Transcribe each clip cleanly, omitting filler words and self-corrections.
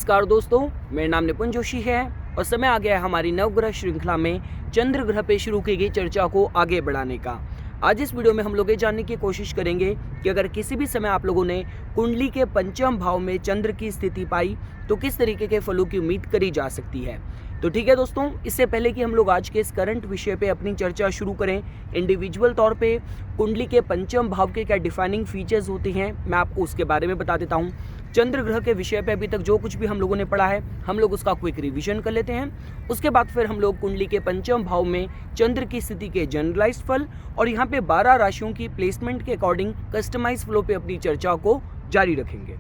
नमस्कार दोस्तों, मेरा नाम निपुण जोशी है और समय आ गया है हमारी नवग्रह श्रृंखला में चंद्र ग्रह पे शुरू की गई चर्चा को आगे बढ़ाने का। आज इस वीडियो में हम लोग ये जानने की कोशिश करेंगे कि अगर किसी भी समय आप लोगों ने कुंडली के पंचम भाव में चंद्र की स्थिति पाई तो किस तरीके के फलों की उम्मीद करी जा सकती है। तो ठीक है दोस्तों, इससे पहले कि हम लोग आज के इस करंट विषय पे अपनी चर्चा शुरू करें, इंडिविजुअल तौर पे कुंडली के पंचम भाव के क्या डिफाइनिंग फीचर्स होते हैं मैं आपको उसके बारे में बता देता हूँ। चंद्र ग्रह के विषय पे अभी तक जो कुछ भी हम लोगों ने पढ़ा है हम लोग उसका क्विक रिवीजन कर लेते हैं। उसके बाद फिर हम लोग कुंडली के पंचम भाव में चंद्र की स्थिति के जनरलाइज्ड फल और यहाँ पे 12 राशियों की प्लेसमेंट के अकॉर्डिंग कस्टमाइज फ्लो पे अपनी चर्चा को जारी रखेंगे।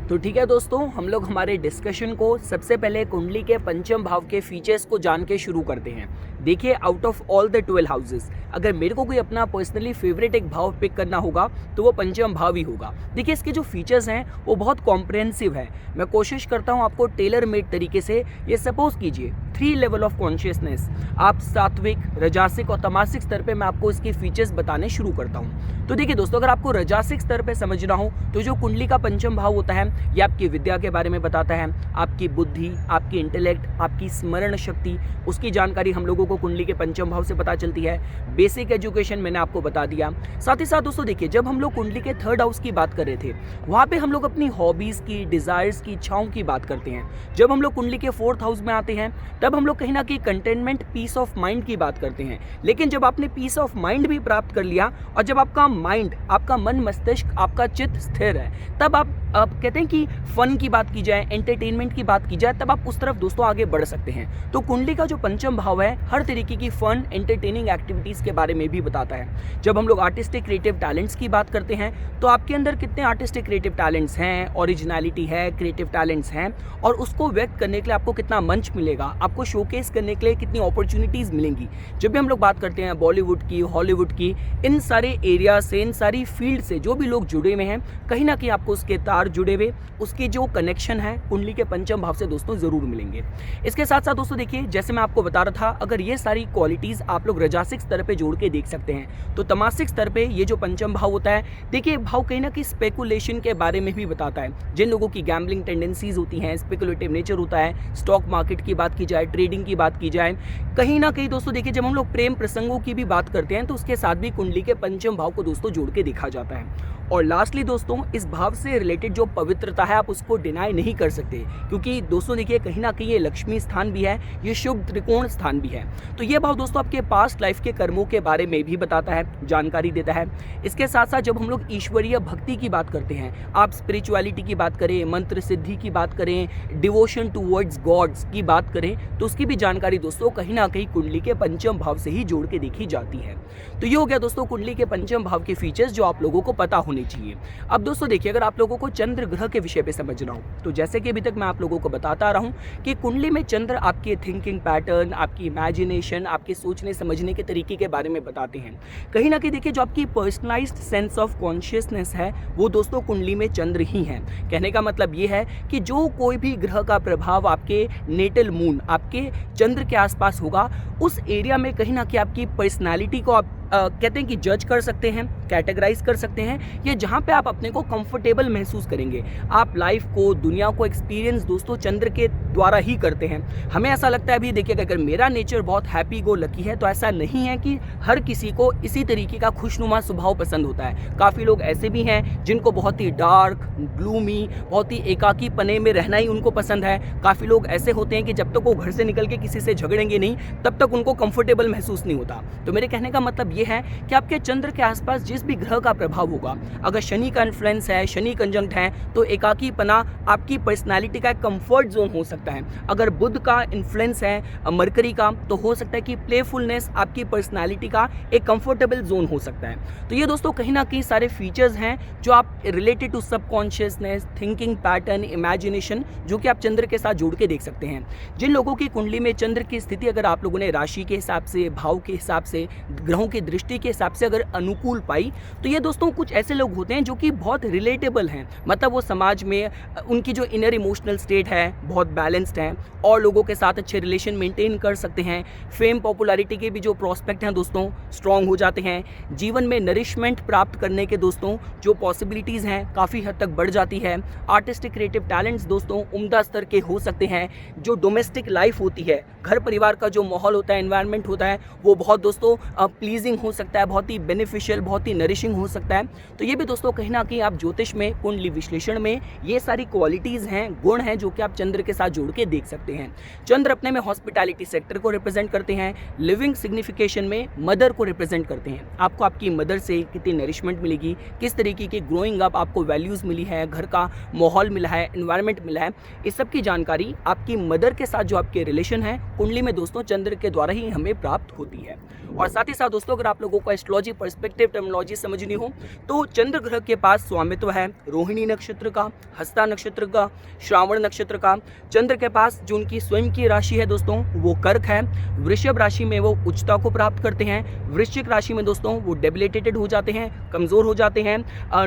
तो ठीक है दोस्तों, हम लोग हमारे डिस्कशन को सबसे पहले कुंडली के पंचम भाव के फीचर्स को जान के शुरू करते हैं। देखिए, out of all the 12 houses अगर मेरे को कोई अपना पर्सनली फेवरेट एक भाव पिक करना होगा तो वो पंचम भाव ही होगा। देखिए, इसके जो फीचर्स हैं वो बहुत कॉम्प्रिहेंसिव है। मैं कोशिश करता हूँ आपको टेलर मेड तरीके से, ये सपोज कीजिए 3 लेवल ऑफ कॉन्शियसनेस, आप सात्विक, रजासिक और तमासिक स्तर पे मैं आपको इसके फीचर्स बताने शुरू करता हूँ। तो देखिए दोस्तों, अगर आपको रजासिक स्तर पे समझना हो तो जो कुंडली का पंचम भाव होता है ये आपकी विद्या के बारे में बताता है, आपकी बुद्धि, आपकी इंटेलेक्ट, आपकी स्मरण शक्ति, उसकी जानकारी हम लोगों को कुंडली के पंचम भाव से पता चलती है। बेसिक एजुकेशन मैंने आपको बता दिया। साथ ही साथ दोस्तों देखिए, जब हम लोग कुंडली के 3rd हाउस की बात कर रहे थे वहाँ पे हम लोग अपनी हॉबीज की, डिजायर्स की, इच्छाओं की बात करते हैं। जब हम लोग कुंडली के 4th हाउस में आते हैं तब हम लोग कहीं ना कहीं कंटेनमेंट, पीस ऑफ माइंड की बात करते हैं। लेकिन जब आपने पीस ऑफ माइंड भी प्राप्त कर लिया और जब आपका माइंड, आपका मन मस्तिष्क, आपका चित्त स्थिर है, तब आप कहते हैं कि फन की बात की जाए, एंटरटेनमेंट की बात की जाए, तब आप उस तरफ दोस्तों आगे बढ़ सकते हैं। तो कुंडली का जो पंचम भाव है हर तरीके की फन, एंटरटेनिंग एक्टिविटीज के बारे में भी बताता है। जब हम लोग आर्टिस्टिक क्रिएटिव टैलेंट्स की बात करते हैं तो आपके अंदर कितने आर्टिस्टिक क्रिएटिव टैलेंट्स हैं, ओरिजिनलिटी है, क्रिएटिव टैलेंट्स हैं और उसको व्यक्त करने के लिए आपको कितना मंच मिलेगा, आपको शोकेस करने के लिए कितनी अपॉर्चुनिटीज मिलेंगी। जब भी हम लोग बात करते हैं बॉलीवुड की, हॉलीवुड की, इन सारे एरिया से, इन सारी फील्ड से जो भी लोग जुड़े हुए हैं, कहीं ना कहीं आपको उसके तार जुड़े हुए, उसके जो कनेक्शन है कुंडली के पंचम भाव से दोस्तों जरूर मिलेंगे। इसके साथ साथ दोस्तों देखिए, जैसे मैं आपको बता रहा था, अगर ये सारी क्वालिटीज आप लोग रजासिक स्तर पे जोड़ के देख सकते हैं तो तमासिक स्तर पे ये जो पंचम भाव होता है, देखिए भाव कहीं ना कहीं स्पेकुलेशन के बारे में भी बताता है। जिन लोगों की गैम्बलिंग टेंडेंसीज होती हैं, स्पेकुलेटिव नेचर होता है, स्टॉक मार्केट की बात की जाए, ट्रेडिंग की बात की जाए, कहीं ना कहीं दोस्तों देखिए जब हम लोग प्रेम प्रसंगों की भी बात करते हैं तो उसके साथ भी कुंडली के पंचम भाव को दोस्तों जोड़ के देखा जाता है। और लास्टली दोस्तों, इस भाव से रिलेटेड जो पवित्रता है आप उसको डिनाई नहीं कर सकते, क्योंकि दोस्तों देखिए कहीं ना कहीं ये लक्ष्मी स्थान भी है, ये शुभ त्रिकोण स्थान भी है। तो ये भाव दोस्तों आपके पास्ट लाइफ के कर्मों के बारे में भी बताता है, जानकारी देता है। इसके साथ साथ जब हम लोग ईश्वरीय भक्ति की बात करते हैं, आप स्पिरिचुअलिटी की बात करें, मंत्र सिद्धि की बात करें, डिवोशन टूवर्ड्स गॉड्स की बात करें, तो उसकी भी जानकारी दोस्तों कहीं ना कहीं कुंडली के पंचम भाव से ही जोड़ के देखी जाती है। तो ये हो गया दोस्तों कुंडली के पंचम भाव के फीचर्स जो आप लोगों को पता होने चाहिए। अब दोस्तों देखिए, अगर आप लोगों को चंद्र ग्रह के विषय पे समझना हो तो जैसे कि अभी तक मैं आप लोगों को बताता आ रहा हूं कि कुंडली में चंद्र आपके थिंकिंग पैटर्न, आपकी इमेजिनेशन, आपके सोचने समझने के तरीके के बारे में बताते हैं। कहीं ना कहीं देखिए जो आपकी पर्सनलाइज्ड सेंस ऑफ कॉन्शियसनेस है वो दोस्तों कुंडली में चंद्र ही है। कहने का मतलब ये है कि जो कोई भी ग्रह का प्रभाव आपके नेटल मून, आपके चंद्र के आसपास होगा, उस एरिया में कहीं ना कहीं आपकी पर्सनैलिटी को आप कहते हैं कि जज कर सकते हैं, कैटेगराइज कर सकते हैं, या जहाँ पे आप अपने को कंफर्टेबल महसूस करेंगे। आप लाइफ को, दुनिया को एक्सपीरियंस दोस्तों चंद्र के द्वारा ही करते हैं। हमें ऐसा लगता है, अभी देखिए अगर मेरा नेचर बहुत हैप्पी गो लकी है तो ऐसा नहीं है कि हर किसी को इसी तरीके का खुशनुमा स्वभाव पसंद होता है। काफ़ी लोग ऐसे भी हैं जिनको बहुत ही डार्क, ग्लूमी, बहुत ही एकाकी पने में रहना ही उनको पसंद है। काफ़ी लोग ऐसे होते हैं कि जब तक वो घर से निकल के किसी से झगड़ेंगे नहीं तब तक उनको कंफर्टेबल महसूस नहीं होता। तो मेरे कहने का मतलब ये है कि आपके चंद्र के आसपास जिस भी ग्रह का प्रभाव होगा, अगर शनि का इन्फ्लुएंस है, शनि कंजंक्ट है, तो एकाकीपना आपकी पर्सनालिटी का एक कंफर्ट जोन हो सकता है। अगर बुध का इन्फ्लुएंस है, मरकरी का, तो हो सकता है कि प्लेफुलनेस आपकी पर्सनालिटी का एक कंफर्टेबल जोन हो सकता है। तो ये दोस्तों कहीं ना कहीं सारे फीचर्स हैं जो आप related to subconsciousness, thinking pattern, imagination, जो कि आप चंद्र के साथ जोड़ के देख सकते हैं। जिन लोगों की कुंडली में चंद्र की स्थिति अगर आप लोगों ने राशि के हिसाब से, भाव के हिसाब से, ग्रहों की दृष्टि के हिसाब से अगर अनुकूल पाई तो ये दोस्तों कुछ ऐसे लोग होते हैं जो कि बहुत रिलेटेबल हैं, मतलब वो समाज में उनकी जो इनर इमोशनल स्टेट है बहुत बैलेंस्ड है और लोगों के साथ अच्छे रिलेशन मेंटेन कर सकते हैं। फेम पॉपुलैरिटी के भी जो प्रोस्पेक्ट हैं दोस्तों स्ट्रांग हो जाते हैं। जीवन में नरिशमेंट प्राप्त करने के दोस्तों जो पॉसिबिलिटीज़ हैं काफ़ी हद तक बढ़ जाती है। आर्टिस्टिक क्रिएटिव टैलेंट्स दोस्तों उम्दा स्तर के हो सकते हैं। जो डोमेस्टिक लाइफ होती है, घर परिवार का जो माहौल होता है, एनवायरनमेंट होता है, वो बहुत दोस्तों प्लीजिंग हो सकता है, बहुत ही बेनिफिशियल, बहुत ही नरिशिंग हो सकता है। तो ये भी दोस्तों कहीं ना कहीं आप ज्योतिष में, कुंडली विश्लेषण में ये सारी क्वालिटीज़ हैं, गुण हैं जो कि आप चंद्र के साथ जोड़ के देख सकते हैं। चंद्र अपने में हॉस्पिटैलिटी सेक्टर को रिप्रेजेंट करते हैं, लिविंग सिग्निफिकेशन में मदर को रिप्रेजेंट करते हैं। आपको आपकी मदर से कितनी नरिशमेंट मिलेगी, किस तरीके की ग्रोइंग अप आपको वैल्यूज़ मिली है, घर का माहौल मिला है, एनवायरनमेंट मिला है, इस सब की जानकारी आपकी मदर के साथ जो आपके रिलेशन है कुंडली में दोस्तों चंद्र के द्वारा ही हमें प्राप्त होती है। और साथ ही साथ दोस्तों अगर आप लोगों को एस्ट्रोलॉजी पर्सपेक्टिव टर्मिनोलॉजी समझनी हो तो चंद्र ग्रह के पास स्वामित्व है रोहिणी नक्षत्र का, हस्ता नक्षत्र का, श्रावण नक्षत्र का। चंद्र के पास जो उनकी स्वयं की राशि है दोस्तों वो कर्क है। वृषभ राशि में वो उच्चता को प्राप्त करते हैं। वृश्चिक राशि में दोस्तों वो डेबिलिटेटेड हो जाते हैं, कमजोर हो जाते हैं।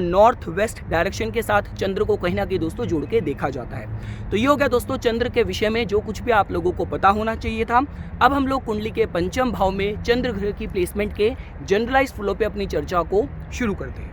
नॉर्थ वेस्ट डायरेक्शन के साथ चंद्र को कहीं ना कहीं दोस्तों जोड़ के देखा जाता है। तो ये हो गया दोस्तों चंद्र के विषय में जो कुछ भी आप लोगों को पता होना चाहिए था। अब हम लोग कुंडली के पंचम भाव में चंद्र ग्रह की प्लेसमेंट के जनरलाइज फ्लो पे अपनी चर्चा को शुरू करते हैं।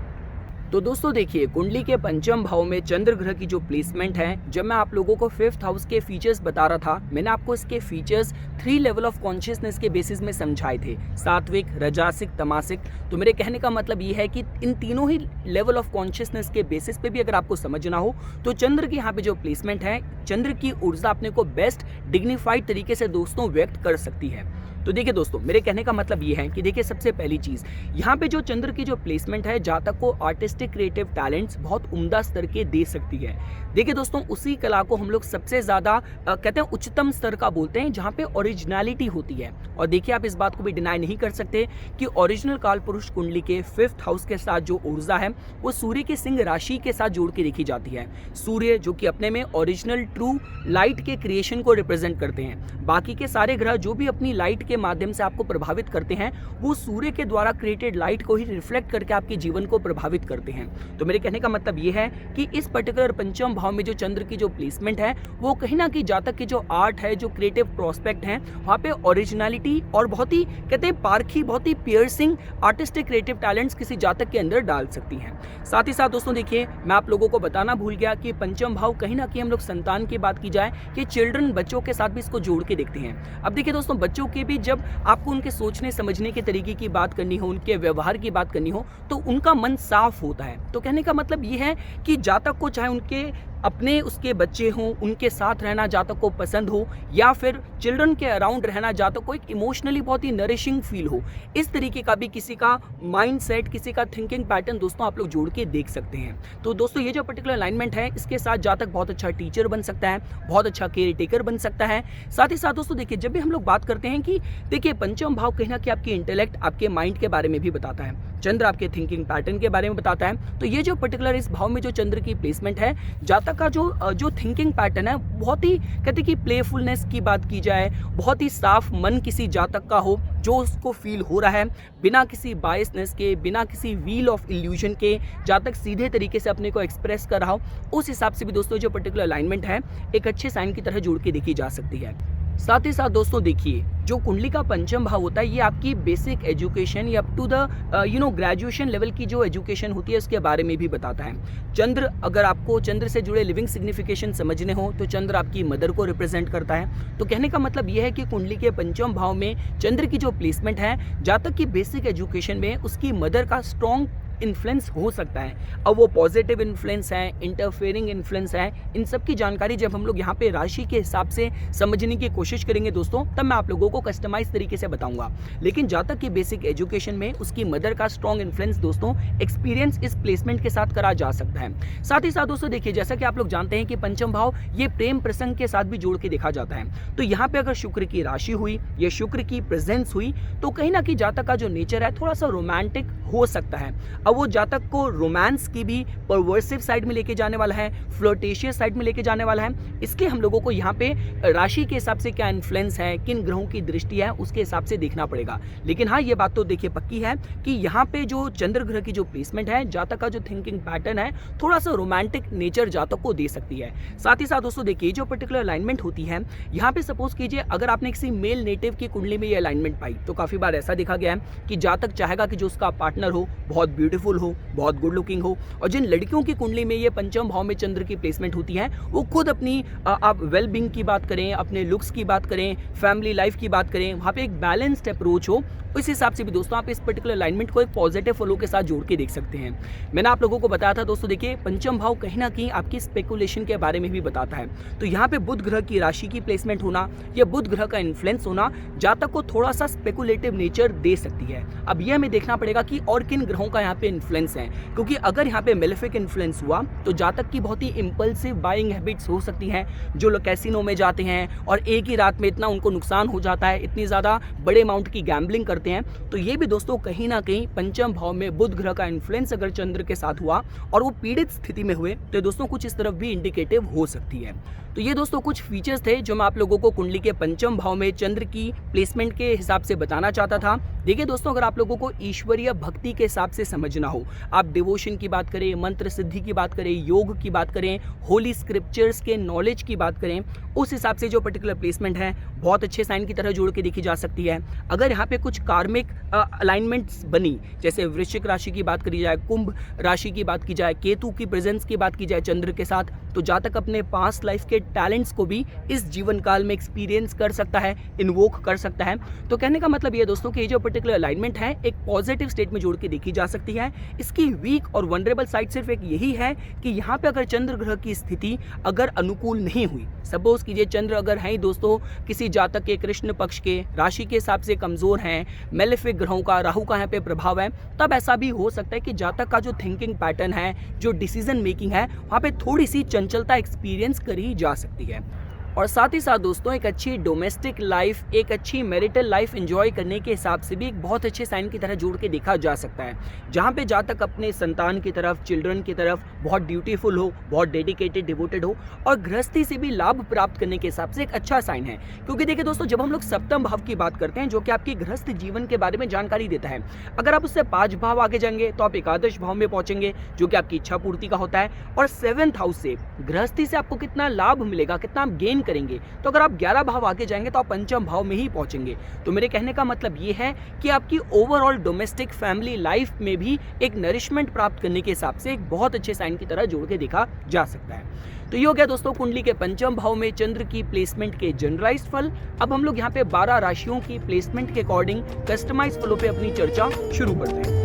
तो दोस्तों देखिए कुंडली के पंचम भाव में चंद्र ग्रह की जो प्लेसमेंट है, जब मैं आप लोगों को 5th हाउस के फीचर्स बता रहा था, मैंने आपको इसके फीचर्स 3 लेवल ऑफ कॉन्शियसनेस के बेसिस में समझाए थे, सात्विक, रजासिक, तमासिक। तो मेरे कहने का मतलब ये है कि इन तीनों ही लेवल ऑफ कॉन्शियसनेस के बेसिस पे भी अगर आपको समझना हो तो चंद्र की यहाँ पे जो प्लेसमेंट है, चंद्र की ऊर्जा अपने को बेस्ट डिग्निफाइड तरीके से दोस्तों व्यक्त कर सकती है। तो देखिए दोस्तों मेरे कहने का मतलब ये है कि देखिए सबसे पहली चीज़ यहाँ पे जो चंद्र की जो प्लेसमेंट है, जातक को आर्टिस्टिक क्रिएटिव टैलेंट्स बहुत उम्दा स्तर के दे सकती है। देखिए दोस्तों उसी कला को हम लोग सबसे ज़्यादा कहते हैं उच्चतम स्तर का बोलते हैं जहाँ पे ओरिजिनलिटी होती है। और देखिए आप इस बात को भी डिनाई नहीं कर सकते कि ओरिजिनल काल पुरुष कुंडली के 5th हाउस के साथ जो ऊर्जा है वो सूर्य के सिंह राशि के साथ जोड़ के देखी जाती है। सूर्य जो कि अपने में ओरिजिनल ट्रू लाइट के क्रिएशन को रिप्रेजेंट करते हैं। बाकी के सारे ग्रह जो भी अपनी लाइट के माध्यम से आपको प्रभावित करते हैं वो सूर्य के द्वारा क्रिएटेड लाइट को ही रिफ्लेक्ट करके आपके जीवन को प्रभावित करते हैं। तो मेरे कहने का मतलब ये है कि इस पर्टिकुलर पंचम भाव में जो चंद्र की जो प्लेसमेंट है वो कहीं ना कहीं जातक की जो आर्ट है, जो क्रिएटिव प्रोस्पेक्ट है, वहाँ पे ओरिजिनलिटी और बहुत ही कहते हैं पारखी, बहुत ही पियर्सिंग आर्टिस्टिक क्रिएटिव टैलेंट्स किसी जातक के अंदर डाल सकती हैं। साथ ही साथ दोस्तों देखिए मैं आप लोगों को बताना भूल गया कि पंचम भाव कहीं ना कहीं हम लोग संतान की बात की जाए कि चिल्ड्रन बच्चों के साथ भी इसको जोड़ के देखते हैं। अब देखिए दोस्तों बच्चों के भी जब आपको उनके सोचने समझने के तरीके की बात करनी हो, उनके व्यवहार की बात करनी हो तो उनका मन साफ होता है। तो कहने का मतलब ये है कि जातक को चाहे उनके अपने उसके बच्चे हों, उनके साथ रहना जातक को पसंद हो या फिर चिल्ड्रन के अराउंड रहना जातक को एक इमोशनली बहुत ही नरिशिंग फील हो, इस तरीके का भी किसी का माइंड सेट, किसी का थिंकिंग पैटर्न दोस्तों आप लोग जोड़ के देख सकते हैं। तो दोस्तों ये जो पर्टिकुलर अलाइनमेंट है इसके साथ जातक बहुत अच्छा टीचर बन सकता है, बहुत अच्छा केयर टेकर बन सकता है। साथ ही साथ दोस्तों देखिए जब भी हम लोग बात करते हैं कि देखिए पंचम भाव कहीं ना कहीं आपकी इंटेलेक्ट, आपके माइंड के बारे में भी बताता है, चंद्र आपके थिंकिंग पैटर्न के बारे में बताता है। तो ये जो पर्टिकुलर इस भाव में जो चंद्र की प्लेसमेंट है, जातक का जो थिंकिंग पैटर्न है बहुत ही कहते कि प्लेफुलनेस की बात की जाए, बहुत ही साफ मन किसी जातक का हो जो उसको फील हो रहा है, बिना किसी बायसनेस के, बिना किसी व्हील ऑफ इल्यूजन के जातक सीधे तरीके से अपने को एक्सप्रेस कर रहा हो, उस हिसाब से भी दोस्तों जो पर्टिकुलर अलाइनमेंट है एक अच्छे साइन की तरह जोड़ के देखी जा सकती है। साथ ही साथ दोस्तों देखिए जो कुंडली का पंचम भाव होता है ये आपकी बेसिक एजुकेशन या up to the graduation level की जो एजुकेशन होती है उसके बारे में भी बताता है। चंद्र, अगर आपको चंद्र से जुड़े लिविंग सिग्निफिकेशन समझने हो तो चंद्र आपकी मदर को रिप्रेजेंट करता है। तो कहने का मतलब ये है कि कुंडली के पंचम भाव में चंद्र की जो प्लेसमेंट है, जातक की बेसिक एजुकेशन में उसकी मदर का स्ट्रॉन्ग इन्फ्लुएंस हो सकता है। अब वो पॉजिटिव इन्फ्लुएंस है, इंटरफेयरिंग इन्फ्लुएंस है, इन सब की जानकारी जब हम लोग यहाँ पे राशि के हिसाब से समझने की कोशिश करेंगे दोस्तों तब मैं आप लोगों को कस्टमाइज तरीके से बताऊंगा। लेकिन जातक की बेसिक एजुकेशन में उसकी मदर का स्ट्रॉन्ग इन्फ्लुएंस दोस्तों एक्सपीरियंस इस प्लेसमेंट के साथ करा जा सकता है। साथ ही साथ दोस्तों देखिए जैसा कि आप लोग जानते हैं कि पंचम भाव ये प्रेम प्रसंग के साथ भी जोड़ के देखा जाता है। तो यहाँ पे अगर शुक्र की राशि हुई या शुक्र की प्रेजेंस हुई तो कहीं ना कहीं जातक का जो नेचर है थोड़ा सा रोमांटिक हो सकता है। अब वो जातक को रोमांस की भी परवर्सिव साइड में लेके जाने वाला है, फ्लर्टेशियस साइड में लेके जाने वाला है। इसके हम लोगों को यहाँ पे राशि के हिसाब से क्या इन्फ्लुएंस है, किन ग्रहों की दृष्टि है, उसके हिसाब से देखना पड़ेगा। लेकिन हाँ, ये बात तो देखिए पक्की है कि यहाँ पे जो चंद्र ग्रह की जो प्लेसमेंट है, जातक का जो थिंकिंग पैटर्न है, थोड़ा सा रोमांटिक नेचर जातक को दे सकती है। साथ ही साथ दोस्तों देखिए, जो पर्टिकुलर अलाइनमेंट होती है, यहाँ पे सपोज कीजिए अगर आपने किसी मेल नेटिव की कुंडली में ये अलाइनमेंट पाई, तो काफी बार ऐसा देखा गया है कि जातक चाहेगा कि जो उसका पार्टनर हो बहुत ब्यूटीफुल हो, बहुत गुड लुकिंग हो। और जिन लड़कियों की कुंडली में ये पंचम भाव में चंद्र की प्लेसमेंट होती है, वो खुद अपनी आप वेल बीइंग की बात करें, अपने लुक्स की बात करें, फैमिली लाइफ की बात करें, वहाँ पे एक बैलेंस्ड अप्रोच हो, उस हिसाब से भी दोस्तों आप इस पर्टिकुलर अलाइनमेंट को एक पॉजिटिव फ्लो के साथ जोड़ के देख सकते हैं। मैंने आप लोगों को बताया था दोस्तों, देखिए पंचम भाव कहीं ना कहीं आपकी स्पेकुलेशन के बारे में भी बताता है। तो यहाँ पे बुध ग्रह की राशि की प्लेसमेंट होना या बुध ग्रह का इन्फ्लुएंस होना जातक को थोड़ा सा स्पेकुलेटिव नेचर दे सकती है। अब यह हमें देखना पड़ेगा कि और किन ग्रहों का यहाँ पे इन्फ्लुएंस है, क्योंकि अगर यहाँ पे मेलेफिक इन्फ्लुएंस हुआ तो जातक की बहुत ही इंपल्सिव बाइंग हैबिट्स हो सकती हैं। जो लोग कैसीनो में जाते हैं और एक ही रात में इतना उनको नुकसान हो जाता है, इतनी ज़्यादा बड़े अमाउंट की गैम्बलिंग करते हैं, तो ये भी दोस्तों कहीं ना कहीं पंचम भाव में बुध ग्रह का इन्फ्लुएंस अगर चंद्र के साथ हुआ और वो पीड़ित स्थिति में हुए, तो दोस्तों कुछ इस तरफ भी इंडिकेटिव हो सकती है। तो ये दोस्तों कुछ फीचर्स थे जो मैं आप लोगों को कुंडली के पंचम भाव में चंद्र की प्लेसमेंट के हिसाब से बताना चाहता था। देखिए दोस्तों, अगर आप लोगों को ईश्वरीय भक्ति के हिसाब से समझना हो, आप डिवोशन की बात करें, मंत्र सिद्धि की बात करें, योग की बात करें, होली स्क्रिप्चर्स के नॉलेज की बात करें, उस हिसाब से जो पर्टिकुलर प्लेसमेंट है बहुत अच्छे साइन की तरह जोड़ के देखी जा सकती है। अगर यहाँ पे कुछ कार्मिक अलाइनमेंट्स बनी, जैसे वृश्चिक राशि की बात करी जाए, कुंभ राशि की बात की जाए, केतु की प्रेजेंस की बात की जाए चंद्र के साथ, तो जातक अपने पास्ट लाइफ के टैलेंट्स को भी इस जीवन काल में एक्सपीरियंस कर सकता है, इन्वोक कर सकता है। तो कहने का मतलब ये दोस्तों कि ये जो पर्टिकुलर अलाइनमेंट है एक पॉजिटिव स्टेट में जोड़ के देखी जा सकती है। इसकी वीक और वनरेबल साइड सिर्फ एक यही है कि यहाँ पे अगर चंद्र ग्रह की स्थिति अगर अनुकूल नहीं हुई, सपोज कीजिए चंद्र अगर है दोस्तों किसी जातक के कृष्ण पक्ष के राशि के हिसाब से कमजोर हैं, मेलेफिक ग्रहों का, राहु का यहाँ पे प्रभाव है, तब ऐसा भी हो सकता है कि जातक का जो थिंकिंग पैटर्न है, जो डिसीजन मेकिंग है, वहाँ पे थोड़ी सी चंचलता एक्सपीरियंस करी जा सकती है। और साथ ही साथ दोस्तों एक अच्छी डोमेस्टिक लाइफ, एक अच्छी मैरिटल लाइफ एंजॉय करने के हिसाब से भी एक बहुत अच्छे साइन की तरह जोड़ के देखा जा सकता है, जहाँ पे जातक अपने संतान की तरफ, चिल्ड्रन की तरफ बहुत ड्यूटीफुल हो, बहुत डेडिकेटेड, डिवोटेड हो और गृहस्थी से भी लाभ प्राप्त करने के हिसाब से एक अच्छा साइन है। क्योंकि देखिए दोस्तों, जब हम लोग सप्तम भाव की बात करते हैं जो कि आपकी गृहस्थ जीवन के बारे में जानकारी देता है, अगर आप उससे 5 भाव आगे जाएंगे तो आप एकादश भाव में पहुंचेंगे जो कि आपकी इच्छा पूर्ति का होता है। और 7th हाउस से गृहस्थी से आपको कितना लाभ मिलेगा, कितना आप गेन करेंगे, तो अगर आप 11 भाव आगे जाएंगे तो आप पंचम भाव में ही पहुंचेंगे। तो मेरे कहने का मतलब ये है कि आपकी ओवरऑल डोमेस्टिक फैमिली लाइफ में भी एक नरिशमेंट प्राप्त करने के हिसाब से एक बहुत अच्छे साइन की तरह जोड़ के देखा जा सकता है। तो ये हो गया दोस्तों कुंडली के पंचम भाव में चंद्र की प्लेसमेंट के जनरलाइज्ड फल। अब हम लोग यहाँ पे 12 राशियों की प्लेसमेंट के अकॉर्डिंग कस्टमाइज फलों पे अपनी चर्चा शुरू करते हैं।